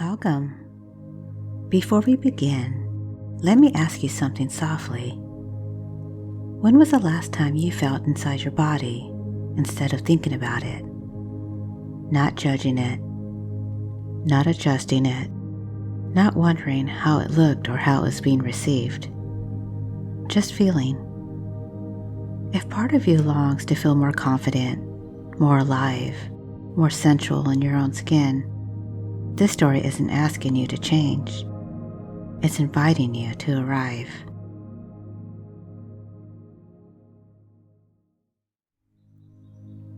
Welcome. Before we begin, let me ask you something softly. When was the last time you felt inside your body instead of thinking about it? Not judging it, not adjusting it, not wondering how it looked or how it was being received. Just feeling. If part of you longs to feel more confident, more alive, more sensual in your own skin, this story isn't asking you to change. It's inviting you to arrive.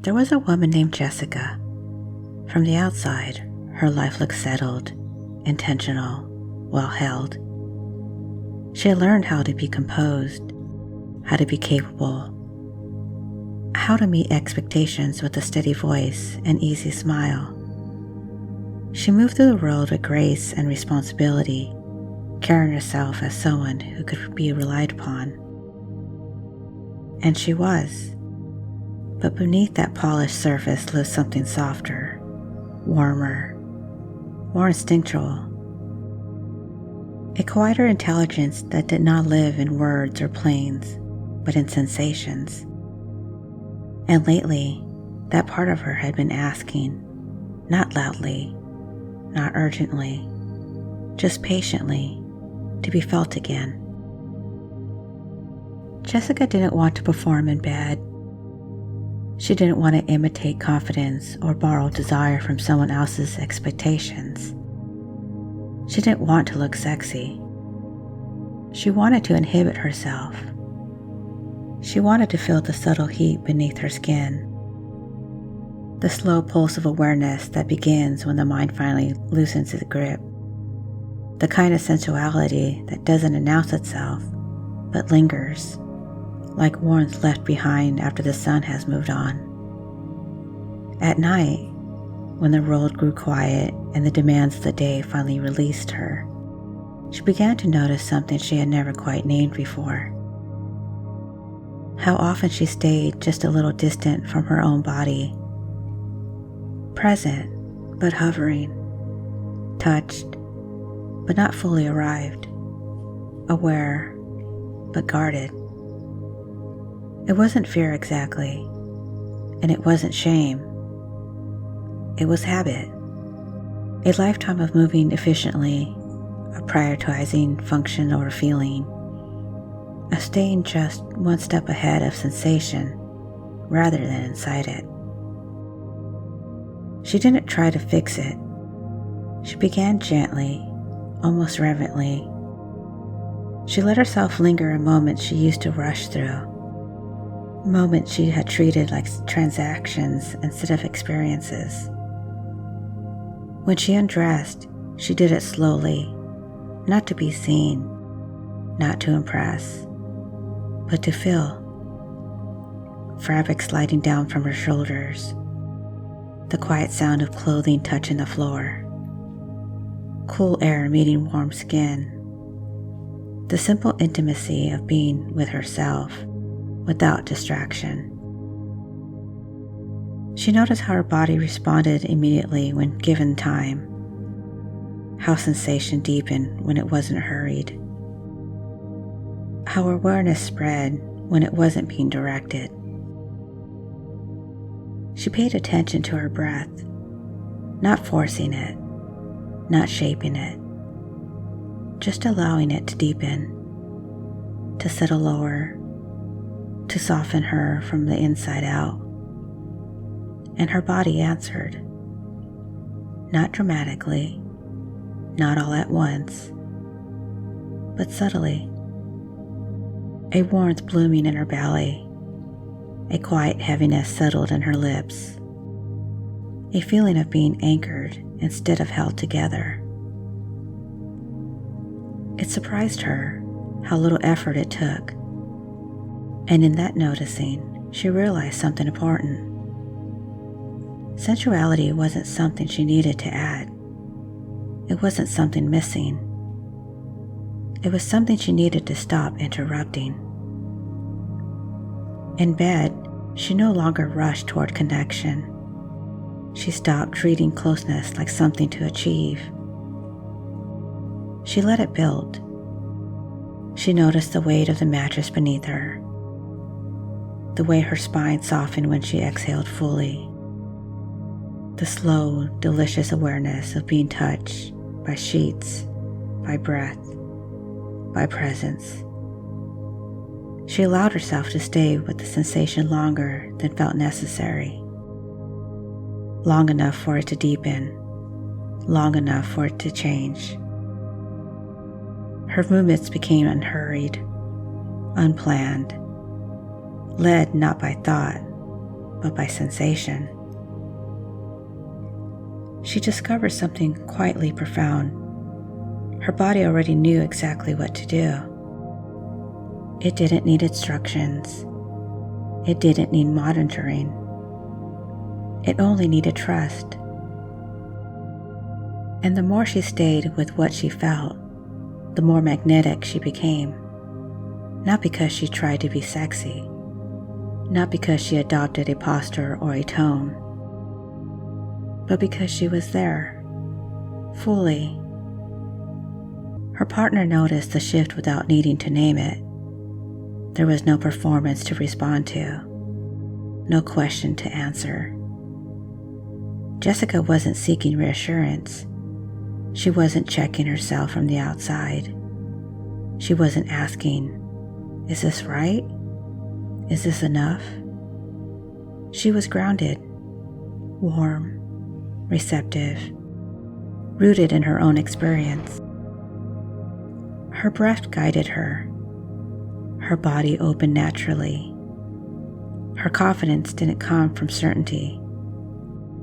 There was a woman named Jessica. From the outside, her life looked settled, intentional, well held. She had learned how to be composed, how to be capable, how to meet expectations with a steady voice and easy smile. She moved through the world with grace and responsibility, carrying herself as someone who could be relied upon. And she was. But beneath that polished surface lived something softer, warmer, more instinctual. A quieter intelligence that did not live in words or planes, but in sensations. And lately, that part of her had been asking, not loudly, not urgently, just patiently, to be felt again. Jessica didn't want to perform in bed. She didn't want to imitate confidence or borrow desire from someone else's expectations. She didn't want to look sexy. She wanted to inhibit herself. She wanted to feel the subtle heat beneath her skin, the slow pulse of awareness that begins when the mind finally loosens its grip, the kind of sensuality that doesn't announce itself, but lingers, like warmth left behind after the sun has moved on. At night, when the world grew quiet and the demands of the day finally released her, she began to notice something she had never quite named before. How often she stayed just a little distant from her own body, present but hovering, touched but not fully arrived, aware but guarded. It wasn't fear exactly, and it wasn't shame. It was habit, a lifetime of moving efficiently, of prioritizing function over feeling, of staying just one step ahead of sensation rather than inside it. She didn't try to fix it. She began gently, almost reverently. She let herself linger in moments she used to rush through, moments she had treated like transactions instead of experiences. When she undressed, she did it slowly, not to be seen, not to impress, but to feel. Fabric sliding down from her shoulders, the quiet sound of clothing touching the floor, cool air meeting warm skin, the simple intimacy of being with herself without distraction. She noticed how her body responded immediately when given time, how sensation deepened when it wasn't hurried, how awareness spread when it wasn't being directed. She paid attention to her breath, not forcing it, not shaping it, just allowing it to deepen, to settle lower, to soften her from the inside out. And her body answered, not dramatically, not all at once, but subtly. A warmth blooming in her belly, a quiet heaviness settled in her lips, a feeling of being anchored instead of held together. It surprised her how little effort it took, and in that noticing, she realized something important. Sensuality wasn't something she needed to add. It wasn't something missing. It was something she needed to stop interrupting. In bed, she no longer rushed toward connection. She stopped treating closeness like something to achieve, She let it build. She noticed the weight of the mattress beneath her, the way her spine softened when she exhaled fully, the slow, delicious awareness of being touched by sheets, by breath, by presence. She allowed herself to stay with the sensation longer than felt necessary, long enough for it to deepen, long enough for it to change. Her movements became unhurried, unplanned, led not by thought, but by sensation. She discovered something quietly profound. Her body already knew exactly what to do. It didn't need instructions. It didn't need monitoring. It only needed trust. And the more she stayed with what she felt, the more magnetic she became. Not because she tried to be sexy, not because she adopted a posture or a tone, but because she was there, fully. Her partner noticed the shift without needing to name it. There was no performance to respond to, no question to answer. Jessica wasn't seeking reassurance. She wasn't checking herself from the outside. She wasn't asking, "Is this right? Is this enough?" She was grounded, warm, receptive, rooted in her own experience. Her breath guided her. Her body opened naturally. Her confidence didn't come from certainty.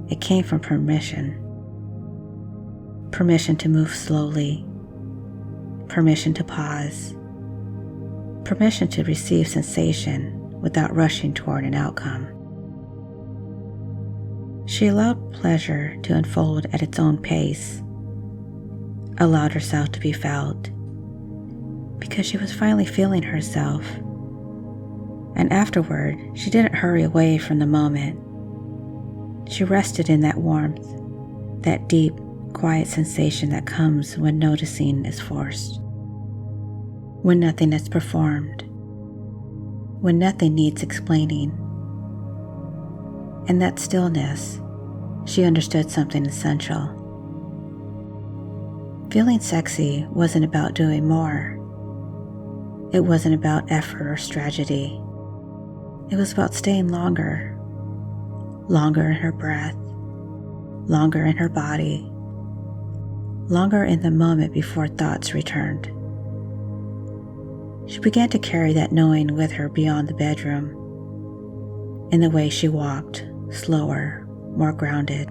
It came from permission. Permission to move slowly. Permission to pause. Permission to receive sensation without rushing toward an outcome. She allowed pleasure to unfold at its own pace, allowed herself to be felt, because she was finally feeling herself. And afterward, she didn't hurry away from the moment. She rested in that warmth, that deep, quiet sensation that comes when noticing is forced, when nothing is performed, when nothing needs explaining. In that stillness, she understood something essential. Feeling sexy wasn't about doing more. It wasn't about effort or strategy. It was about staying longer, longer in her breath, longer in her body, longer in the moment before thoughts returned. She began to carry that knowing with her beyond the bedroom, in the way she walked, slower, more grounded,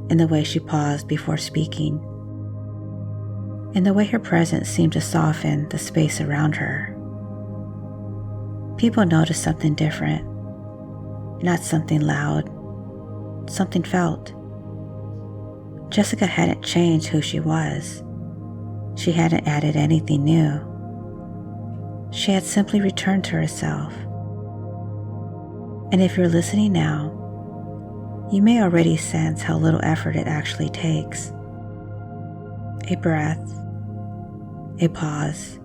in the way she paused before speaking, in the way her presence seemed to soften the space around her. People noticed something different, not something loud, something felt. Jessica hadn't changed who she was. She hadn't added anything new. She had simply returned to herself. And if you're listening now, you may already sense how little effort it actually takes. A breath, a pause,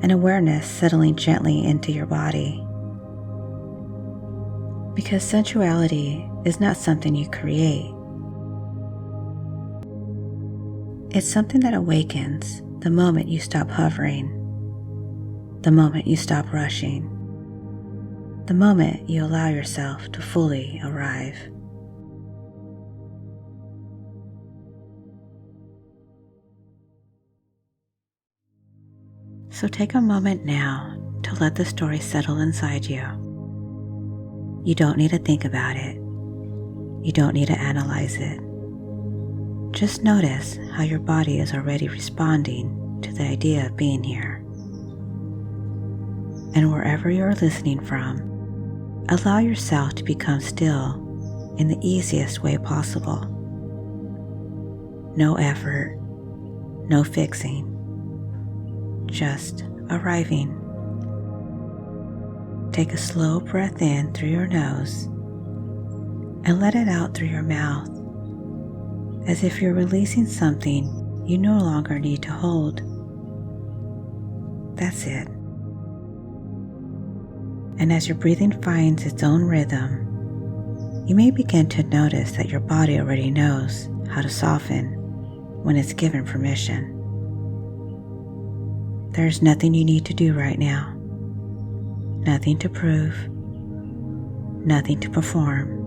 an awareness settling gently into your body. Because sensuality is not something you create. It's something that awakens the moment you stop hovering, the moment you stop rushing, the moment you allow yourself to fully arrive. So take a moment now to let the story settle inside you. You don't need to think about it. You don't need to analyze it. Just notice how your body is already responding to the idea of being here. And wherever you're listening from, allow yourself to become still in the easiest way possible. No effort, no fixing, just arriving. Take a slow breath in through your nose and let it out through your mouth, as if you're releasing something you no longer need to hold. That's it. And as your breathing finds its own rhythm, you may begin to notice that your body already knows how to soften when it's given permission. There's nothing you need to do right now. Nothing to prove. Nothing to perform.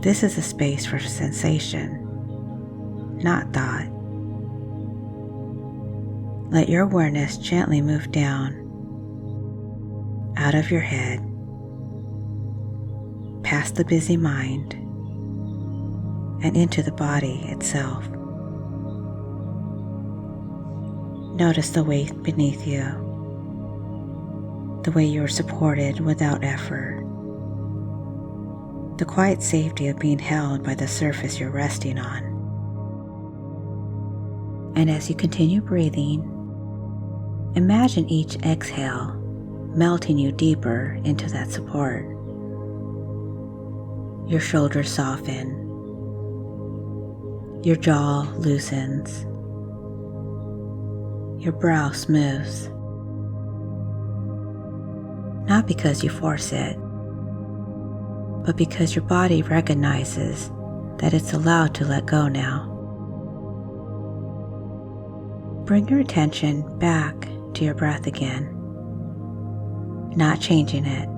This is a space for sensation, not thought. Let your awareness gently move down, out of your head, past the busy mind, and into the body itself. Notice the weight beneath you, the way you are supported without effort, the quiet safety of being held by the surface you're resting on. And as you continue breathing, imagine each exhale melting you deeper into that support. Your shoulders soften, your jaw loosens, your brow smooths. Not because you force it, but because your body recognizes that it's allowed to let go now. Bring your attention back to your breath again, not changing it,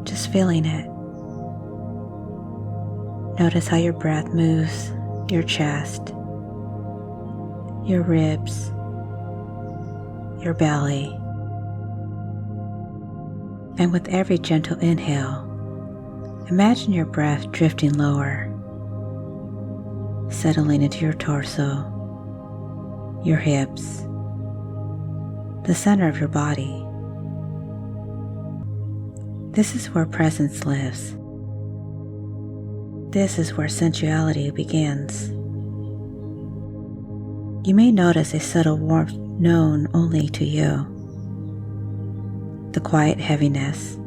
just feeling it. Notice how your breath moves your chest, your ribs, your belly. And with every gentle inhale, imagine your breath drifting lower, settling into your torso, your hips, the center of your body. This is where presence lives. This is where sensuality begins. You may notice a subtle warmth known only to you. The quiet heaviness,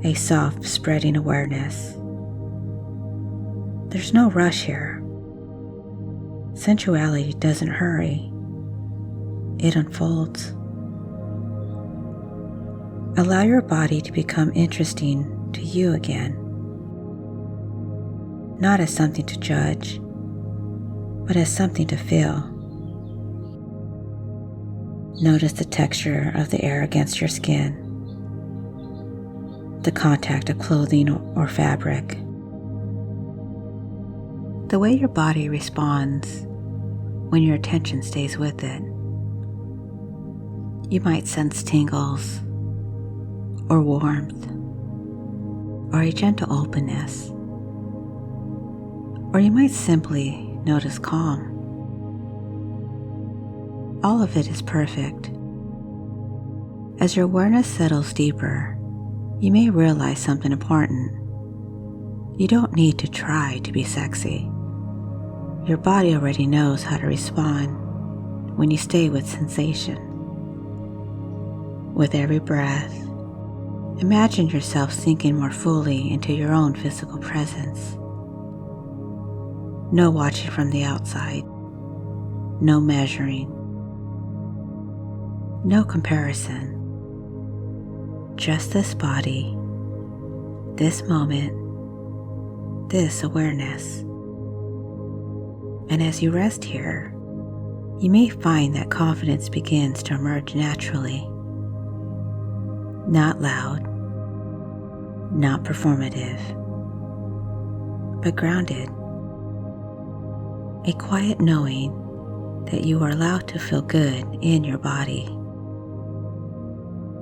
a soft spreading awareness. There's no rush here. Sensuality doesn't hurry. It unfolds. Allow your body to become interesting to you again. Not as something to judge, but as something to feel. Notice the texture of the air against your skin, the contact of clothing or fabric, the way your body responds when your attention stays with it. You might sense tingles, or warmth, or a gentle openness, or you might simply notice calm. All of it is perfect. As your awareness settles deeper, you may realize something important. You don't need to try to be sexy. Your body already knows how to respond when you stay with sensation. With every breath, imagine yourself sinking more fully into your own physical presence. No watching from the outside, no measuring, no comparison. Just this body, this moment, this awareness. And as you rest here, you may find that confidence begins to emerge naturally. Not loud, not performative, but grounded. A quiet knowing that you are allowed to feel good in your body.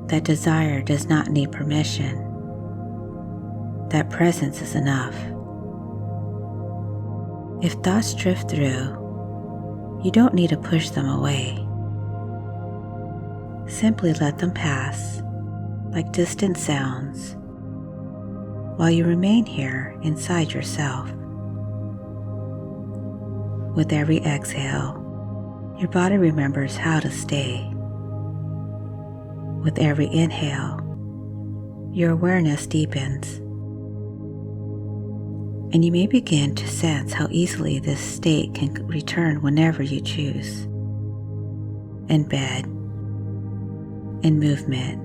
That desire does not need permission. That presence is enough. If thoughts drift through, you don't need to push them away. Simply let them pass like distant sounds while you remain here inside yourself. With every exhale, your body remembers how to stay. With every inhale, your awareness deepens. and you may begin to sense how easily this state can return whenever you choose. In bed, in movement,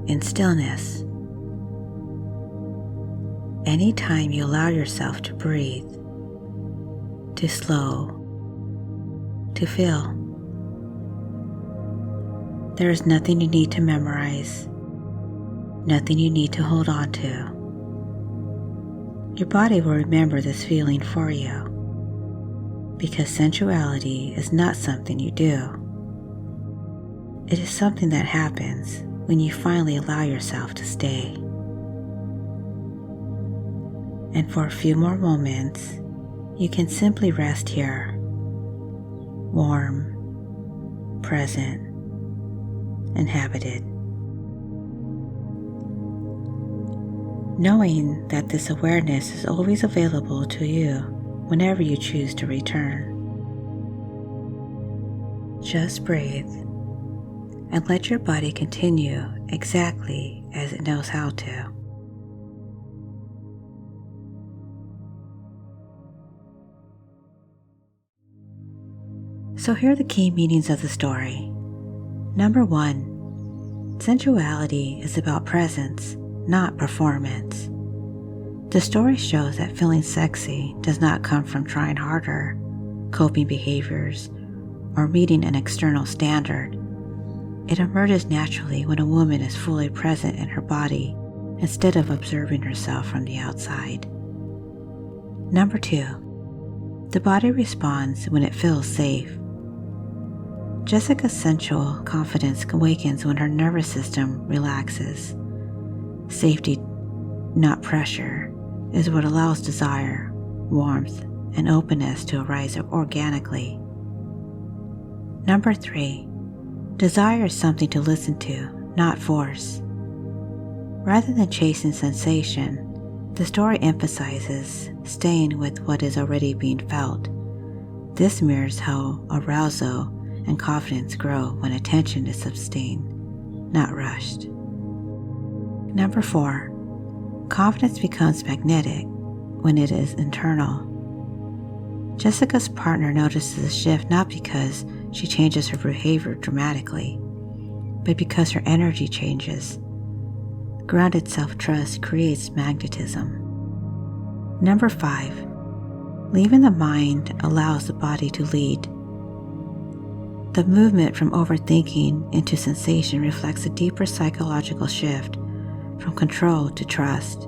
in stillness. Anytime you allow yourself to breathe, to slow, to feel. There is nothing you need to memorize, nothing you need to hold on to. Your body will remember this feeling for you, because sensuality is not something you do. It is something that happens when you finally allow yourself to stay. And for a few more moments, you can simply rest here, warm, present, inhabited. Knowing that this awareness is always available to you whenever you choose to return. Just breathe and let your body continue exactly as it knows how to. So here are the key meanings of the story. Number 1, sensuality is about presence, not performance. The story shows that feeling sexy does not come from trying harder, coping behaviors, or meeting an external standard. It emerges naturally when a woman is fully present in her body instead of observing herself from the outside. Number 2, the body responds when it feels safe. Jessica's sensual confidence awakens when her nervous system relaxes. Safety, not pressure, is what allows desire, warmth, and openness to arise organically. Number 3, desire is something to listen to, not force. Rather than chasing sensation, the story emphasizes staying with what is already being felt. This mirrors how arousal and confidence grow when attention is sustained, not rushed. Number 4, confidence becomes magnetic when it is internal. Jessica's partner notices a shift not because she changes her behavior dramatically, but because her energy changes. Grounded self-trust creates magnetism. Number 5, leaving the mind allows the body to lead. The movement from overthinking into sensation reflects a deeper psychological shift from control to trust.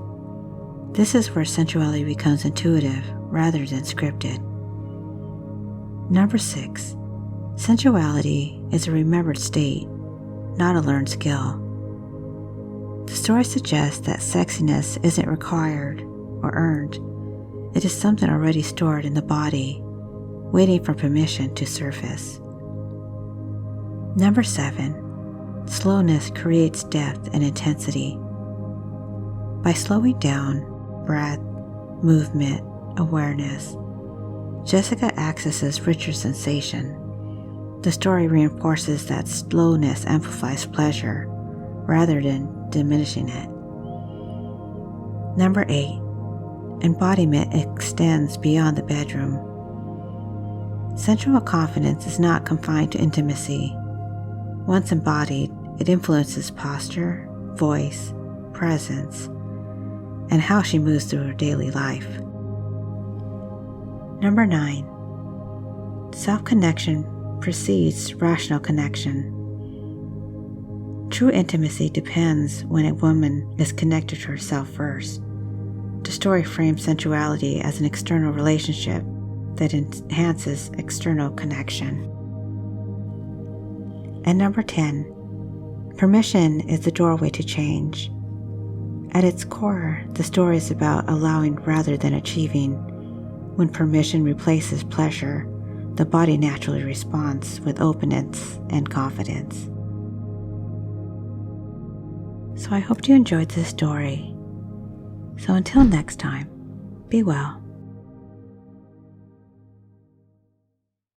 This is where sensuality becomes intuitive rather than scripted. Number 6, sensuality is a remembered state, not a learned skill. The story suggests that sexiness isn't required or earned. It is something already stored in the body, waiting for permission to surface. Number 7, slowness creates depth and intensity. By slowing down, breath, movement, awareness, Jessica accesses richer sensation. The story reinforces that slowness amplifies pleasure rather than diminishing it. Number 8, embodiment extends beyond the bedroom. Sensual confidence is not confined to intimacy. Once embodied, it influences posture, voice, presence, and how she moves through her daily life. Number 9, self-connection precedes rational connection. True intimacy depends when a woman is connected to herself first. The story frames sensuality as an external relationship that enhances external connection. And number 10, permission is the doorway to change. At its core, the story is about allowing rather than achieving. When permission replaces pleasure, the body naturally responds with openness and confidence. So I hope you enjoyed this story. So until next time, be well.